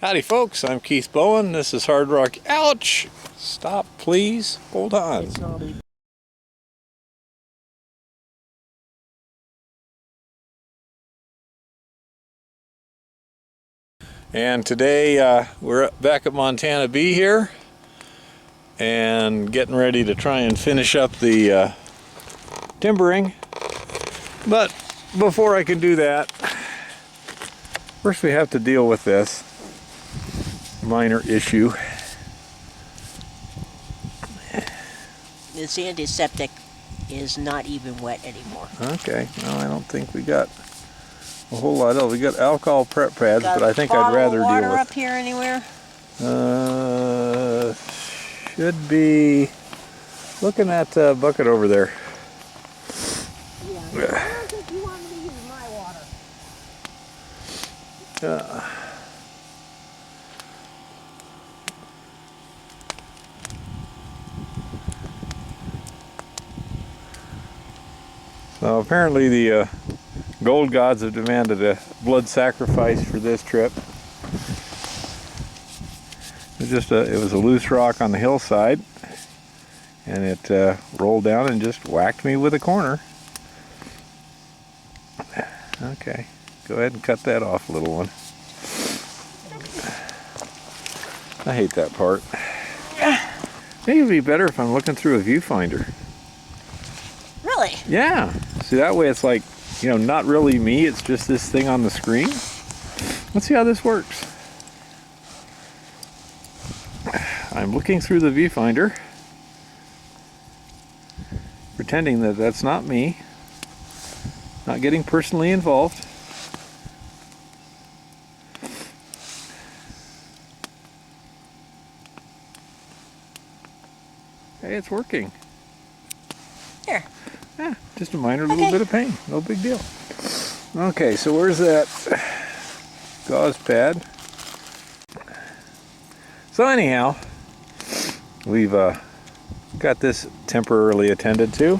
Howdy folks, I'm Keith Bowen. This is Hard Rock. Ouch! Stop please. Hold on. It's not a And today we're back at Montana Bee here and getting ready to try and finish up the timbering. But before I can do that, first we have to deal with this minor issue. This antiseptic is not even wet anymore. Okay, well I don't think we got a whole lot else. We got alcohol prep pads, but I think I'd rather deal with... water up here anywhere? Should be looking at that bucket over there. Yeah, I don't think you want me to use my water. So apparently the gold gods have demanded a blood sacrifice for this trip. It was a loose rock on the hillside, and it rolled down and just whacked me with a corner. Okay, go ahead and cut that off, little one. I hate that part. Maybe it'd be better if I'm looking through a viewfinder. Really? Yeah. See, that way it's like, you know, not really me, it's just this thing on the screen. Let's see how this works. I'm looking through the viewfinder, pretending that that's not me, not getting personally involved. Hey, it's working. Here. Yeah, just a minor little bit of pain, no big deal. Okay, so where's that gauze pad? So anyhow, we've got this temporarily attended to,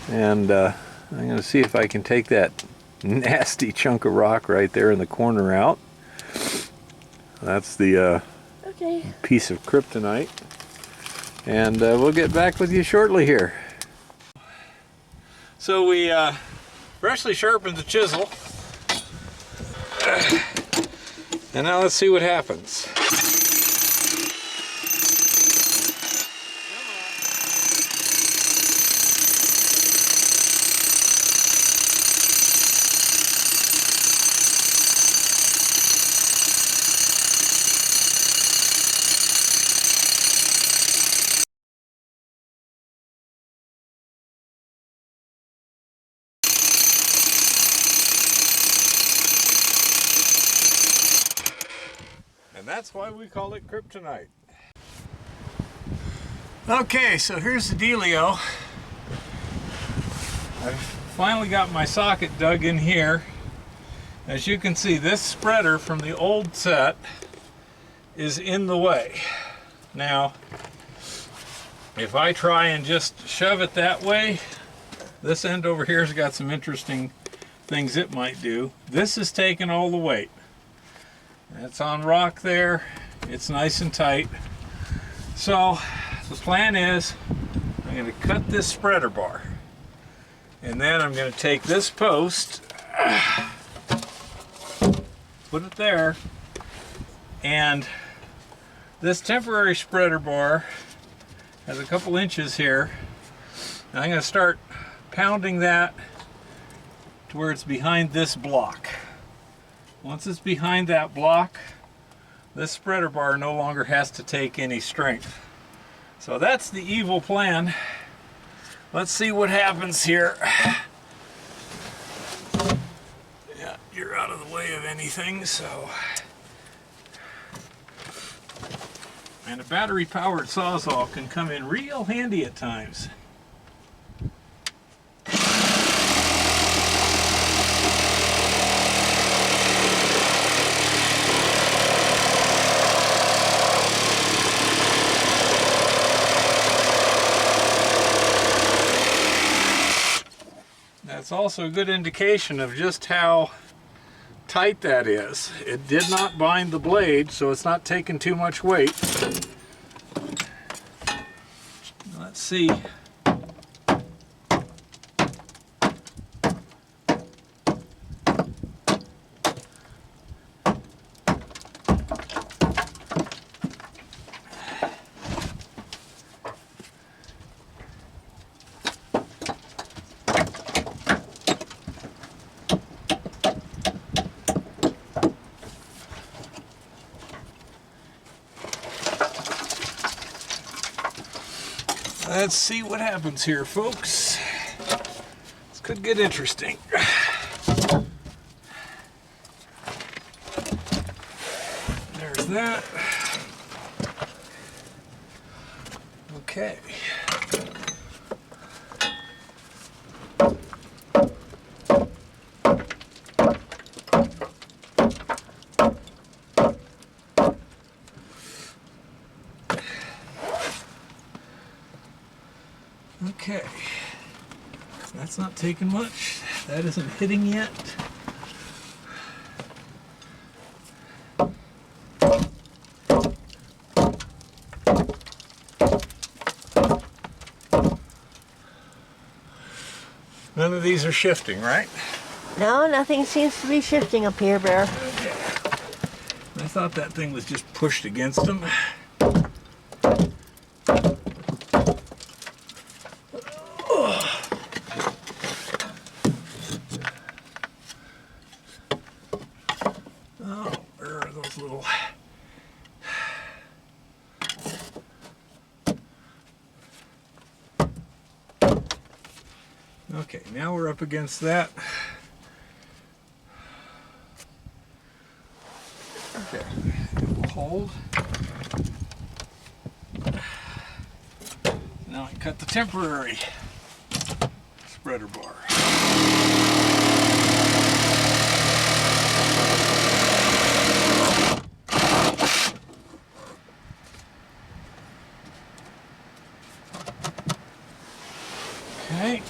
and I'm going to see if I can take that nasty chunk of rock right there in the corner out. That's the piece of kryptonite, and we'll get back with you shortly here. So we freshly sharpened the chisel, and now let's see what happens. And that's why we call it kryptonite. Okay, so here's the dealio. I've finally got my socket dug in here. As you can see, this spreader from the old set is in the way. Now, if I try and just shove it that way, this end over here has got some interesting things it might do. This is taking all the weight. It's on rock there, it's nice and tight. So the plan is I'm going to cut this spreader bar, and then I'm going to take this post, put it there, and this temporary spreader bar has a couple inches here, and I'm going to start pounding that to where it's behind this block. Once it's behind that block, this spreader bar no longer has to take any strength. So that's the evil plan. Let's see what happens here. Yeah, you're out of the way of anything, so. And a battery-powered Sawzall can come in real handy at times. That's also a good indication of just how tight that is. It did not bind the blade, so it's not taking too much weight. Let's see. Let's see what happens here, folks. This could get interesting. There's that. Okay. Okay, that's not taking much. That isn't hitting yet. None of these are shifting, right? No, nothing seems to be shifting up here, Bear. Okay. I thought that thing was just pushed against them. Okay, now we're up against that. Okay, we'll hold. Now I cut the temporary spreader bar. Okay.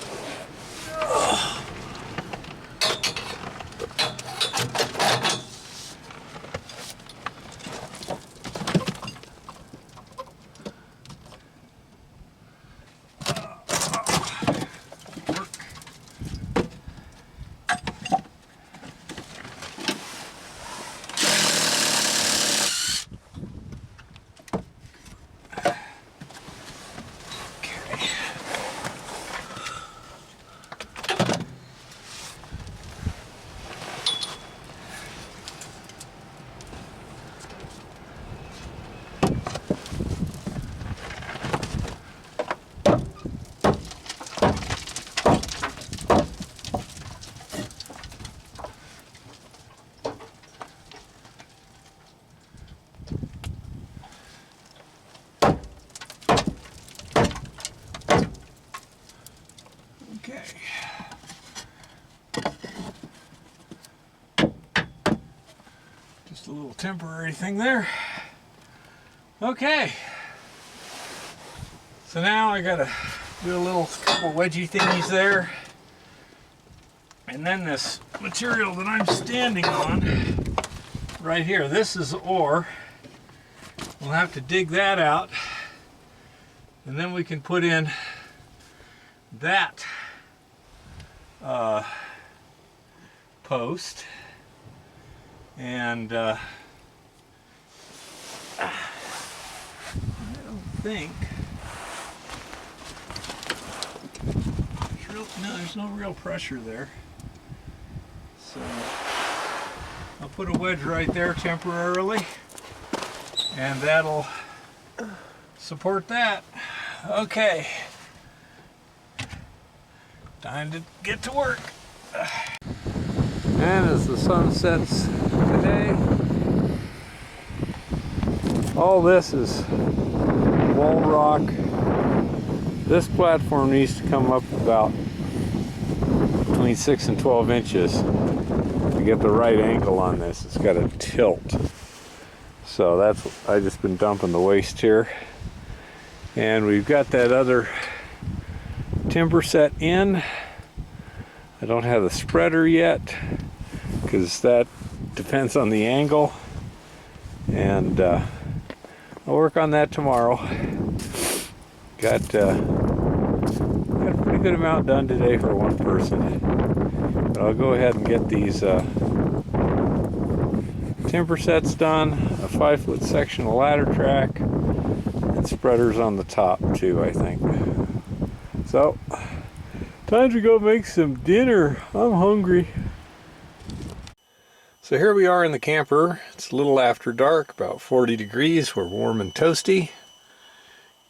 Okay. Just a little temporary thing there. Okay. So now I gotta do a little couple wedgie thingies there. And then this material that I'm standing on right here, this is ore. We'll have to dig that out. And then we can put in that post, and I don't think there's no real pressure there, so I'll put a wedge right there temporarily, and that'll support that. Okay. Time to get to work. And as the sun sets today, all this is wall rock. This platform needs to come up about between 6 and 12 inches to get the right angle on this. It's got a tilt. So that's, I just been dumping the waste here. And we've got that other timber set in. I don't have the spreader yet because that depends on the angle, and I'll work on that tomorrow. Got a pretty good amount done today for one person, but I'll go ahead and get these timber sets done, a 5-foot sectional ladder track, and spreaders on the top too, I think. So, time to go make some dinner. I'm hungry. So here we are in the camper. It's a little after dark, about 40 degrees. We're warm and toasty.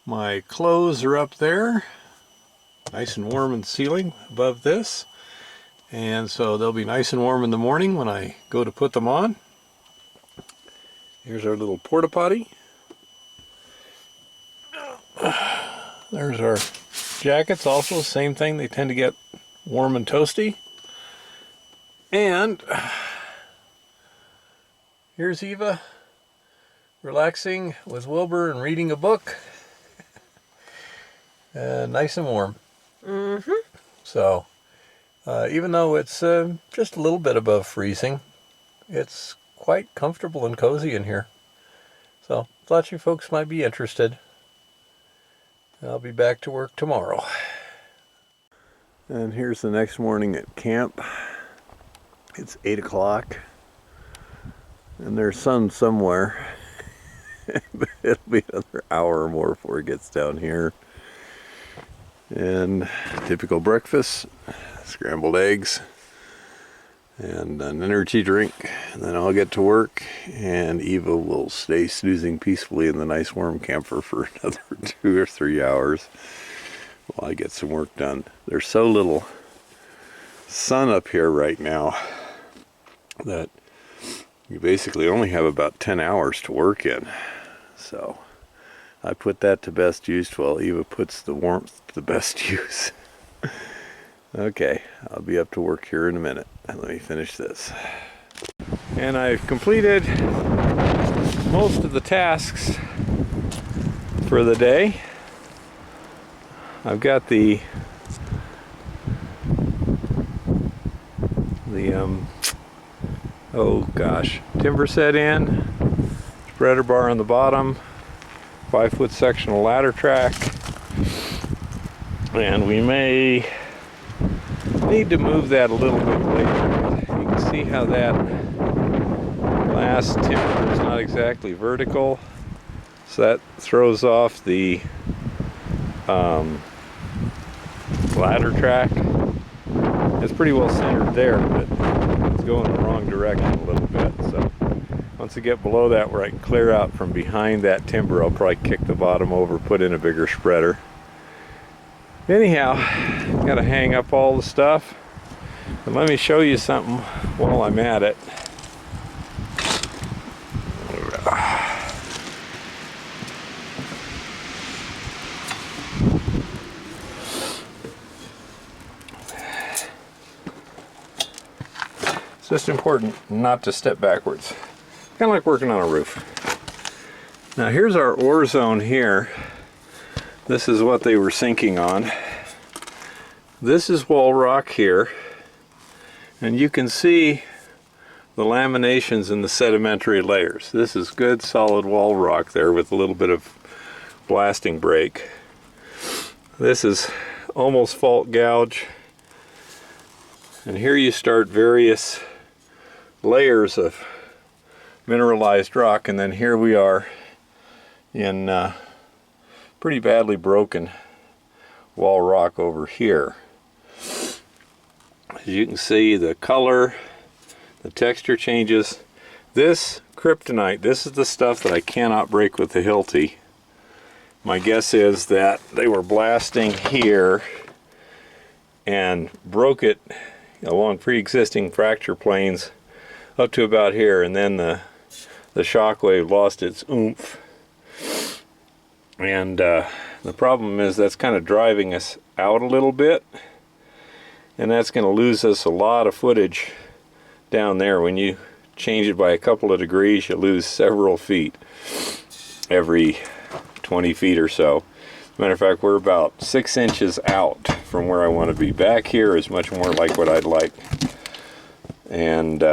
My clothes are up there, nice and warm in the ceiling above this. And so they'll be nice and warm in the morning when I go to put them on. Here's our little porta potty. There's our jackets, also same thing. They tend to get warm and toasty. And here's Eva relaxing with Wilbur and reading a book. Nice and warm. Mm-hmm. So, even though it's just a little bit above freezing, it's quite comfortable and cozy in here. So, thought you folks might be interested. I'll be back to work tomorrow. And here's the next morning at camp. It's 8 o'clock. And there's sun somewhere. But it'll be another hour or more before it gets down here. And typical breakfast, scrambled eggs and an energy drink, and then I'll get to work, and Eva will stay snoozing peacefully in the nice warm camper for another 2 or 3 hours while I get some work done. There's so little sun up here right now that you basically only have about 10 hours to work in. So I put that to best use while Eva puts the warmth to best use. Okay, I'll be up to work here in a minute. Let me finish this. And I've completed most of the tasks for the day. I've got the timber set in, spreader bar on the bottom, 5-foot sectional ladder track, and we may need to move that a little bit later. You can see how that last timber is not exactly vertical, so that throws off the ladder track. It's pretty well centered there, but it's going the wrong direction a little bit. So once I get below that where I can clear out from behind that timber, I'll probably kick the bottom over, put in a bigger spreader. Anyhow, gotta hang up all the stuff. And let me show you something while I'm at it. It's just important not to step backwards. Kind of like working on a roof. Now here's our ore zone here. This is what they were sinking on. This is wall rock here. And you can see the laminations in the sedimentary layers. This is good solid wall rock there with a little bit of blasting break. This is almost fault gouge. And here you start various layers of mineralized rock, and then here we are in pretty badly broken wall rock over here. As you can see, the color, the texture changes. This kryptonite, this is the stuff that I cannot break with the Hilti. My guess is that they were blasting here and broke it along pre-existing fracture planes up to about here, and then the shock wave lost its oomph. And the problem is that's kind of driving us out a little bit, and that's going to lose us a lot of footage down there. When you change it by a couple of degrees, you lose several feet every 20 feet or so. As a matter of fact, we're about 6 inches out from where I want to be. Back here is much more like what I'd like. and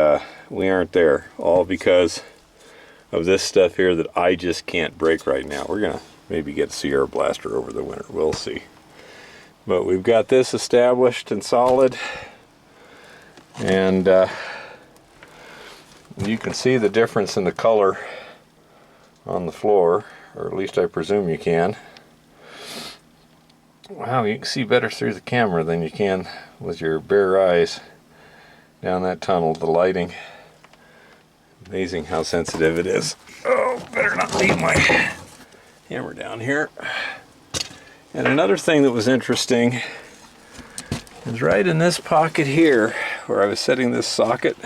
we aren't there, all because of this stuff here that I just can't break right now. We're gonna maybe get a Sierra Blaster over the winter, we'll see. But we've got this established and solid, and you can see the difference in the color on the floor, or at least I presume you can. Wow, you can see better through the camera than you can with your bare eyes down that tunnel. The lighting, amazing how sensitive it is. Oh, better not leave my hammer down here. And another thing that was interesting is right in this pocket here where I was setting this socket.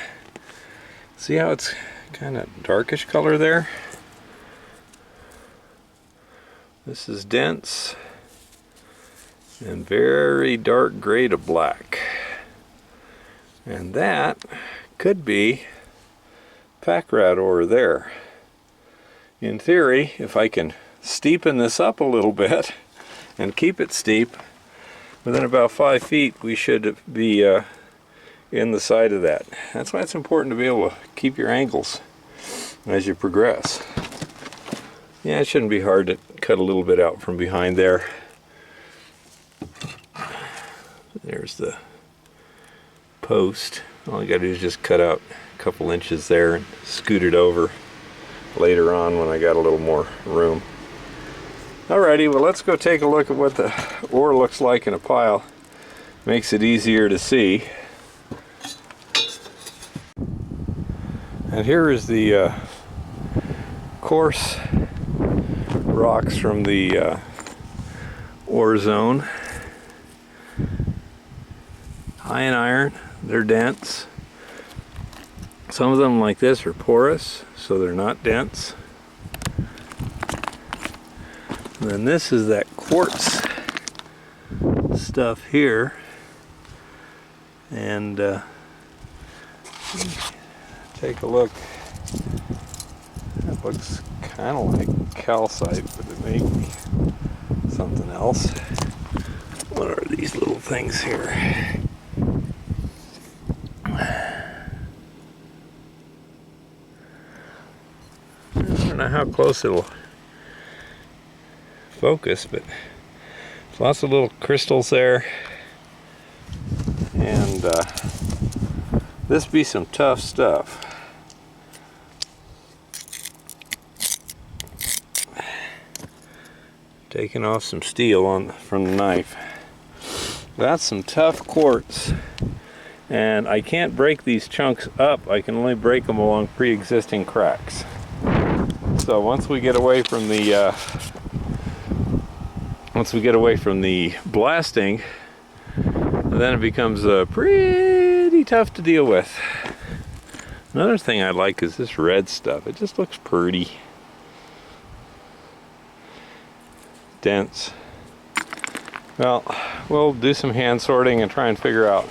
See how it's kind of darkish color there? This is dense and very dark gray to black. And that could be pack rat ore there. In theory, if I can steepen this up a little bit and keep it steep, within about 5 feet we should be in the side of that. That's why it's important to be able to keep your angles as you progress. Yeah, it shouldn't be hard to cut a little bit out from behind there. There's the post. All you gotta do is just cut out a couple inches there and scoot it over later on when I got a little more room. Alrighty, well, let's go take a look at what the ore looks like in a pile. Makes it easier to see. And here is the coarse rocks from the ore zone. High in iron, they're dense. Some of them like this are porous, so they're not dense. And then this is that quartz stuff here, and take a look. That looks kind of like calcite, but it may be something else. What are these little things here? I don't know how close it'll focus, but there's lots of little crystals there, and this be some tough stuff. Taking off some steel from the knife. That's some tough quartz, and I can't break these chunks up. I can only break them along pre-existing cracks. So once we get away from the blasting, then it becomes pretty tough to deal with. Another thing I like is this red stuff. It just looks pretty dense. Well, we'll do some hand sorting and try and figure out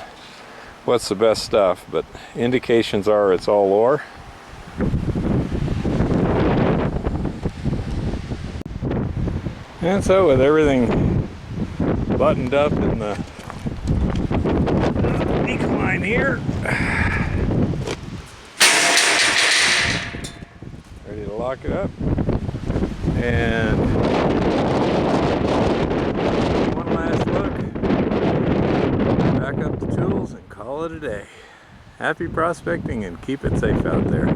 what's the best stuff, but indications are it's all ore. And so with everything buttoned up in the decline here, ready to lock it up, and one last look, back up the tools and call it a day. Happy prospecting and keep it safe out there.